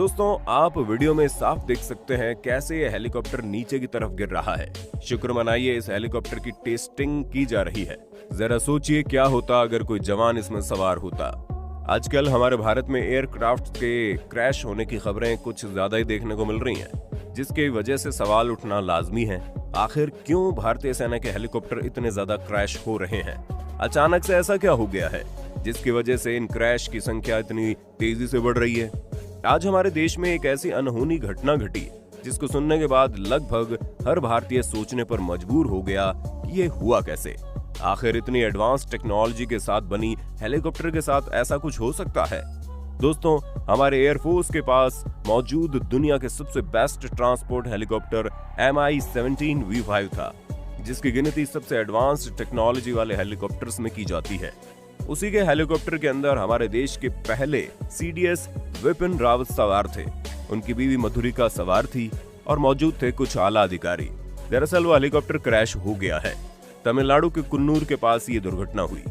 दोस्तों, आप वीडियो में साफ देख सकते हैं कैसे ये हेलीकॉप्टर नीचे की तरफ गिर रहा है। शुक्र मनाइए, इस हेलीकॉप्टर की टेस्टिंग की जा रही है। जरा सोचिए क्या होता अगर कोई जवान इसमें सवार होता। आजकल हमारे भारत में एयरक्राफ्ट के क्रैश होने की खबरें कुछ ज्यादा ही देखने को मिल रही हैं, जिसकी वजह से सवाल उठना लाजमी है, आखिर क्यों भारतीय सेना के हेलीकॉप्टर इतने ज्यादा क्रैश हो रहे हैं। अचानक से ऐसा क्या हो गया है जिसकी वजह से इन क्रैश की संख्या इतनी तेजी से बढ़ रही है। आज हमारे देश में एक ऐसी अनहोनी घटना घटी जिसको सुनने के बाद लगभग हर भारतीय सोचने पर मजबूर हो गया कि ये हुआ कैसे। आखिर इतनी एडवांस टेक्नोलॉजी के साथ बनी हेलीकॉप्टर के साथ ऐसा कुछ हो सकता है। दोस्तों, हमारे एयरफोर्स के पास मौजूद दुनिया के सबसे best transport helicopter Mi-17 V5 था, जिसकी गिनती सबसे एडवांस्ड टेक्नोलॉजी वाले हेलीकॉप्टर्स में की जाती है। उसी के हेलीकॉप्टर के अंदर हमारे देश के पहले CDS विपिन रावत सवार थे, उनकी बीवी मधुरिका सवार थी और मौजूद थे कुछ आला अधिकारी। दरअसल वो हेलीकॉप्टर क्रैश हो गया है। तमिलनाडु के कुन्नूर के पास ये दुर्घटना हुई।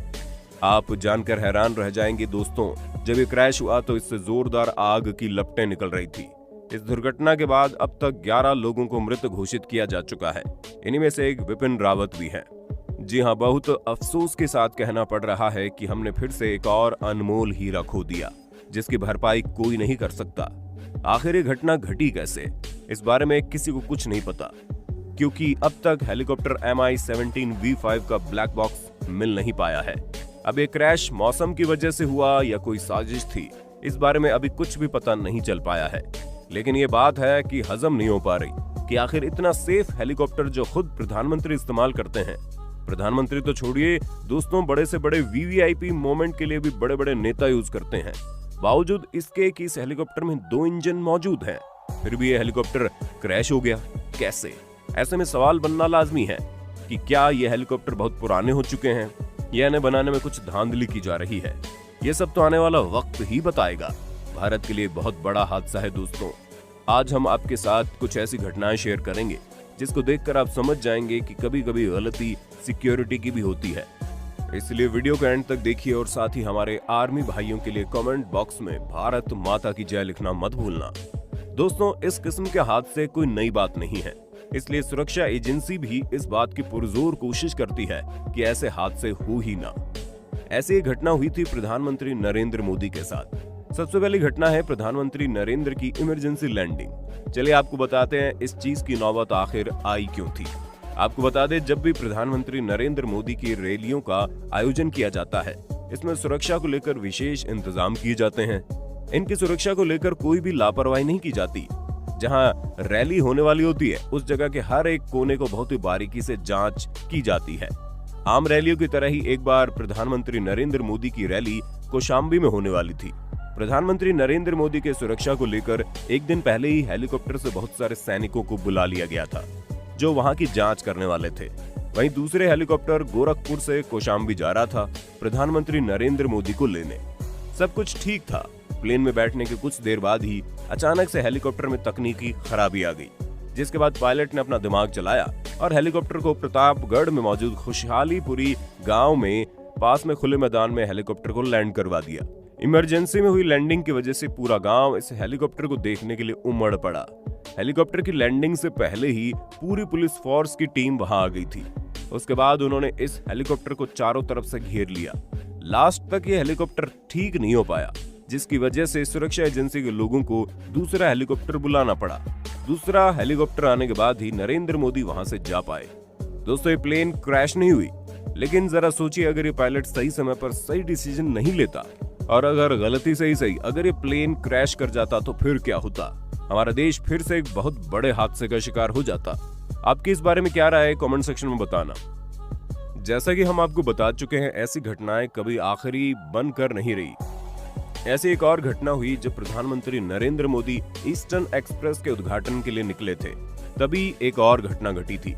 आप जानकर हैरान रह जाएंगे दोस्तों, जब ये क्रैश हुआ तो इससे जोरदार आग की लपटें निकल रही थी। इस दुर्घटना के बाद अब तक 11 लोगों को मृत घोषित किया जा चुका है। इन्हीं में से एक विपिन रावत भी है। जी हाँ, बहुत अफसोस के साथ कहना पड़ रहा है कि हमने फिर से एक और अनमोल हीरा खो दिया, जिसकी भरपाई कोई नहीं कर सकता। आखिर ये घटना घटी कैसे, इस बारे में किसी को कुछ नहीं पता, क्योंकि अब तक हेलीकॉप्टर Mi-17 V5 का ब्लैक बॉक्स मिल नहीं पाया है। अब ये क्रैश मौसम की वजह से हुआ या कोई साजिश थी, इस बारे में अभी कुछ भी पता नहीं चल पाया है। लेकिन ये बात है कि हजम नहीं हो पा रही कि आखिर इतना सेफ हेलीकॉप्टर जो खुद प्रधानमंत्री इस्तेमाल करते हैं, प्रधानमंत्री तो छोड़िए दोस्तों, बड़े से बड़े VVIP मोमेंट के लिए भी बड़े बड़े नेता यूज करते हैं, बावजूद इसके कि इस हेलीकॉप्टर में 2 इंजन मौजूद हैं, फिर भी ये हेलीकॉप्टर क्रैश हो गया कैसे। ऐसे में सवाल बनना लाजमी है कि क्या ये हेलीकॉप्टर बहुत पुराने हो चुके हैं या इन्हें बनाने में कुछ धांधली की जा रही है। ये सब तो आने वाला वक्त ही बताएगा। भारत के लिए बहुत बड़ा हादसा है दोस्तों। आज हम आपके साथ कुछ ऐसी घटनाएं शेयर करेंगे जिसको देखकर आप समझ जाएंगे कि कभी कभी गलती सिक्योरिटी की भी होती है। इसलिए वीडियो को एंड तक देखिए और साथ ही हमारे आर्मी भाइयों के लिए कमेंट बॉक्स में भारत माता की जय लिखना मत भूलना। दोस्तों, इस किस्म के हादसे कोई नई बात नहीं है, इसलिए सुरक्षा एजेंसी भी इस बात की पुरजोर कोशिश करती है कि ऐसे हादसे हो ही ना। ऐसी एक घटना हुई थी प्रधानमंत्री नरेंद्र मोदी के साथ। सबसे पहली घटना है प्रधानमंत्री नरेंद्र की इमरजेंसी लैंडिंग। चलिए आपको बताते हैं इस चीज की नौबत आखिर आई क्यों थी। आपको बता दें, जब भी प्रधानमंत्री नरेंद्र मोदी की रैलियों का आयोजन किया जाता है, इसमें सुरक्षा को लेकर विशेष इंतजाम किए जाते हैं। इनकी सुरक्षा को लेकर कोई भी लापरवाही नहीं की जाती। जहां रैली होने वाली होती है, उस जगह के हर एक कोने को बहुत ही बारीकी से जांच की जाती है। आम रैलियों की तरह ही एक बार प्रधानमंत्री नरेंद्र मोदी की रैली कौशाम्बी में होने वाली थी। प्रधानमंत्री नरेंद्र मोदी के सुरक्षा को लेकर एक दिन पहले ही हेलीकॉप्टर से बहुत सारे सैनिकों को बुला लिया गया था, जो वहां की जांच करने वाले थे। वहीं दूसरे हेलीकॉप्टर गोरखपुर से कौशाम्बी जा रहा था प्रधानमंत्री नरेंद्र मोदी को लेने। सब कुछ ठीक था। प्लेन में बैठने के कुछ देर बाद ही अचानक से हेलीकॉप्टर में तकनीकी खराबी आ गई, जिसके बाद पायलट ने अपना दिमाग चलाया और हेलीकॉप्टर को प्रतापगढ़ में मौजूद खुशहालीपुरी गांव में पास में खुले मैदान में हेलीकॉप्टर को लैंड करवा दिया। इमरजेंसी में हुई लैंडिंग की वजह से पूरा गांव इस हेलीकॉप्टर को देखने के लिए उमड़ पड़ा। हेलीकॉप्टर की लैंडिंग से पहले ही पूरी पुलिस फोर्स की टीम वहां आ गई थी। उसके बाद उन्होंने इस हेलीकॉप्टर को चारों तरफ से घेर लिया। लास्ट तक ये हेलीकॉप्टर ठीक नहीं हो पाया, जिसकी वजह से सुरक्षा एजेंसी के लोगों को दूसरा हेलीकॉप्टर बुलाना पड़ा। दूसरा हेलीकॉप्टर आने के बाद ही नरेंद्र मोदी वहां से जा पाए। दोस्तों, ये प्लेन क्रैश नहीं हुई, लेकिन जरा सोचिए, अगर ये पायलट सही समय पर सही डिसीजन नहीं लेता और अगर गलती से ही सही अगर ये प्लेन क्रैश कर जाता तो फिर क्या होता। हमारा देश फिर से एक बहुत बड़े हादसे का शिकार हो जाता। आपकी इस बारे में क्या राय है, कमेंट सेक्शन में बताना। जैसा कि हम आपको बता चुके हैं, ऐसी घटनाएं कभी आखिरी बनकर नहीं रही। ऐसी एक और घटना हुई जब प्रधानमंत्री नरेंद्र मोदी ईस्टर्न एक्सप्रेस के उद्घाटन के लिए निकले थे, तभी एक और घटना घटी थी।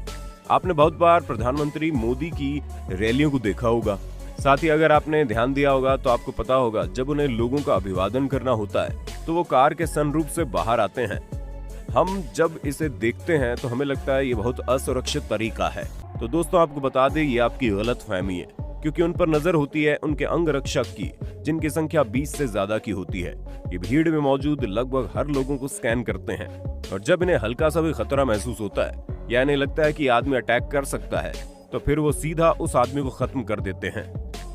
आपने बहुत बार प्रधानमंत्री मोदी की रैलियों को देखा होगा। साथ ही अगर आपने ध्यान दिया होगा तो आपको पता होगा, जब उन्हें लोगों का अभिवादन करना होता है तो वो कार के सनरूफ से बाहर आते हैं। हम जब इसे देखते हैं तो हमें लगता है ये बहुत असुरक्षित तरीका है। तो दोस्तों, आपको बता दें, ये आपकी गलतफहमी है, क्योंकि उन पर नजर होती है उनके अंग रक्षक की, जिनकी संख्या 20 से ज्यादा की होती है। ये भीड़ में मौजूद लगभग हर लोगों को स्कैन करते हैं और जब इन्हें हल्का सा भी खतरा महसूस होता है या इन्हें लगता है कि आदमी अटैक कर सकता है, तो फिर वो सीधा उस आदमी को खत्म कर देते हैं।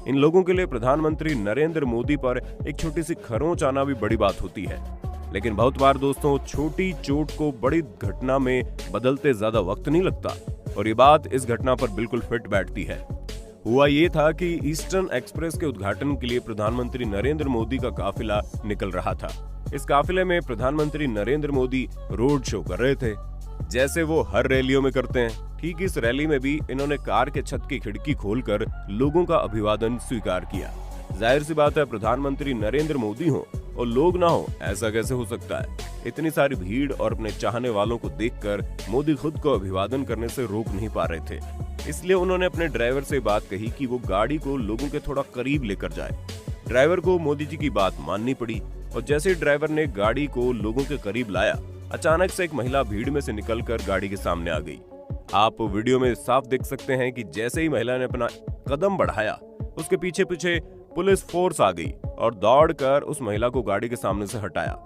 इन लोगों के लिए प्रधानमंत्री नरेंद्र मोदी पर एक छोटी सी खरोंच आना भी बड़ी बात होती है। लेकिन बहुत बार दोस्तों, छोटी चोट को बड़ी घटना में बदलते ज्यादा वक्त नहीं लगता, और ये बात इस घटना पर बिल्कुल फिट बैठती है। हुआ ये था कि ईस्टर्न एक्सप्रेस के उद्घाटन के लिए प्रधानमंत्री नरेंद्र मोदी का काफिला निकल रहा था। इस काफिले में प्रधानमंत्री नरेंद्र मोदी रोड शो कर रहे थे, जैसे वो हर रैलियों में करते हैं। ठीक इस रैली में भी इन्होंने कार के छत की खिड़की खोलकर लोगों का अभिवादन स्वीकार किया। जाहिर सी बात है, प्रधानमंत्री नरेंद्र मोदी हो और लोग ना हो, ऐसा कैसे हो सकता है। इतनी सारी भीड़ और अपने चाहने वालों को देखकर मोदी खुद को अभिवादन करने से रोक नहीं पा रहे थे। इसलिए उन्होंने अपने ड्राइवर से बात कही कि वो गाड़ी को लोगों के थोड़ा करीब लेकर जाए। ड्राइवर को मोदी जी की बात माननी पड़ी और जैसे ड्राइवर ने गाड़ी को लोगों के करीब लाया, अचानक से एक महिला भीड़ में से निकलकर गाड़ी के सामने आ गई। आप वीडियो में साफ देख सकते हैं कि जैसे ही महिला ने अपना कदम बढ़ाया, उसके पीछे पीछे पुलिस फोर्स आ गई और दौड़कर उस महिला को गाड़ी के सामने से हटाया।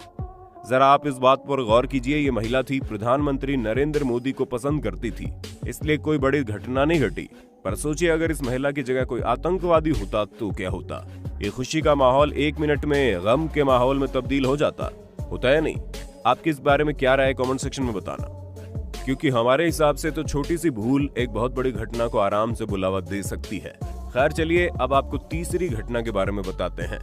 जरा आप इस बात पर गौर कीजिए, ये महिला थी प्रधानमंत्री नरेंद्र मोदी को पसंद करती थी, इसलिए कोई बड़ी घटना नहीं घटी। पर सोचिए, अगर इस महिला की जगह कोई आतंकवादी होता तो क्या होता। ये खुशी का माहौल 1 मिनट में गम के माहौल में तब्दील हो जाता, होता है नहीं। आपकी इस बारे में क्या राय है, कमेंट सेक्शन में बताना, क्योंकि हमारे हिसाब से तो छोटी सी भूल एक बहुत बड़ी घटना को आराम से बुलावा दे सकती है। खैर चलिए, अब आपको तीसरी घटना के बारे में बताते हैं।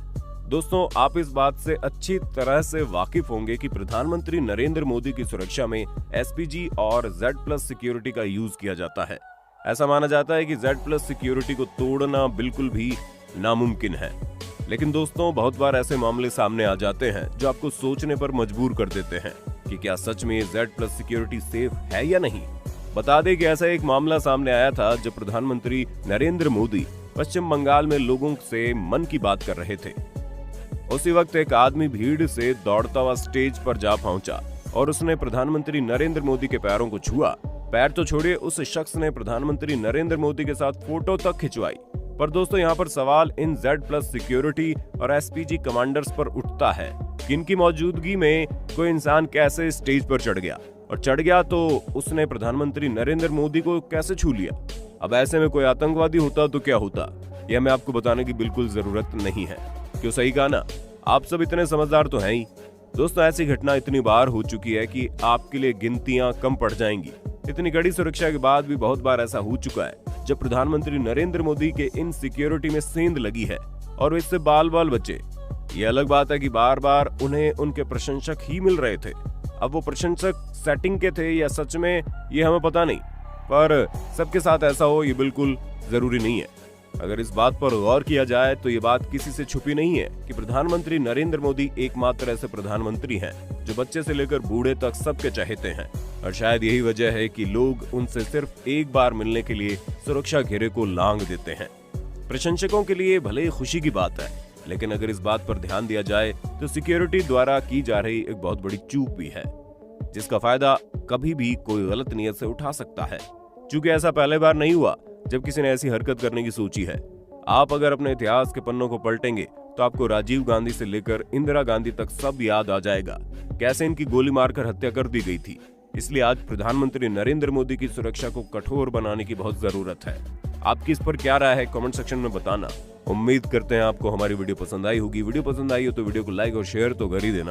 दोस्तों, आप इस बात से अच्छी तरह से वाकिफ होंगे कि प्रधानमंत्री नरेंद्र मोदी की सुरक्षा में एसपीजी और Z+ सिक्योरिटी का यूज किया जाता है। ऐसा माना जाता है कि Z+ सिक्योरिटी को तोड़ना बिल्कुल भी नामुमकिन है। लेकिन दोस्तों, बहुत बार ऐसे मामले सामने आ जाते हैं जो आपको सोचने पर मजबूर कर देते हैं कि क्या सच में ये Z+ सिक्योरिटी सेफ है या नहीं। बता दें कि ऐसा एक मामला सामने आया था जब प्रधानमंत्री नरेंद्र मोदी पश्चिम बंगाल में लोगों से मन की बात कर रहे थे। उसी वक्त एक आदमी भीड़ से दौड़ता हुआ स्टेज पर जा पहुंचा और उसने प्रधानमंत्री नरेंद्र मोदी के पैरों को छुआ। पैर तो छोड़िए, उस शख्स ने प्रधानमंत्री नरेंद्र मोदी के साथ फोटो तक खिंचवाई। पर दोस्तों, यहाँ पर सवाल इन Z+ सिक्योरिटी और एसपीजी कमांडर्स पर उठता है कि इनकी मौजूदगी में कोई इंसान कैसे स्टेज पर चढ़ गया, और चढ़ गया तो उसने प्रधानमंत्री नरेंद्र मोदी को कैसे छू लिया। अब ऐसे में कोई आतंकवादी होता तो क्या होता, यह हमें आपको बताने की बिल्कुल जरूरत नहीं है। क्यों, सही कहा ना, आप सब इतने समझदार तो हैं ही। दोस्तों, ऐसी घटना इतनी बार हो चुकी है कि आपके लिए गिनतियां कम पड़ जाएंगी। इतनी कड़ी सुरक्षा के बाद भी बहुत बार ऐसा हो चुका है जब प्रधानमंत्री नरेंद्र मोदी के इन सिक्योरिटी में सेंध लगी है और इससे बाल बाल बचे। ये अलग बात है कि बार बार उन्हें उनके प्रशंसक ही मिल रहे थे। अब वो प्रशंसक सेटिंग के थे या सच में, ये हमें पता नहीं, पर सबके साथ ऐसा हो ये बिल्कुल जरूरी नहीं है। अगर इस बात पर गौर किया जाए तो ये बात किसी से छुपी नहीं है कि प्रधानमंत्री नरेंद्र मोदी एकमात्र ऐसे प्रधानमंत्री हैं जो बच्चे से लेकर बूढ़े तक सबके चाहते हैं, और शायद यही वजह है कि लोग उनसे सिर्फ एक बार मिलने के लिए सुरक्षा घेरे को लांघ देते हैं। प्रशंसकों के लिए भले ही खुशी की बात है, लेकिन अगर इस बात पर ध्यान दिया जाए तो सिक्योरिटी द्वारा की जा रही एक बहुत बड़ी चूक भी है, जिसका फायदा कभी भी कोई गलत नीयत से उठा सकता है। चूंकि ऐसा पहले बार नहीं हुआ जब किसी ने ऐसी हरकत करने की सोची है। आप अगर अपने इतिहास के पन्नों को पलटेंगे तो आपको राजीव गांधी से लेकर इंदिरा गांधी तक सब याद आ जाएगा, कैसे इनकी गोली मारकर हत्या कर दी गई थी। इसलिए आज प्रधानमंत्री नरेंद्र मोदी की सुरक्षा को कठोर बनाने की बहुत जरूरत है। आपकी इस पर क्या राय है, कमेंट सेक्शन में बताना। उम्मीद करते हैं आपको हमारी वीडियो पसंद आई होगी। वीडियो पसंद आई हो तो वीडियो को लाइक और शेयर तो कर ही देना।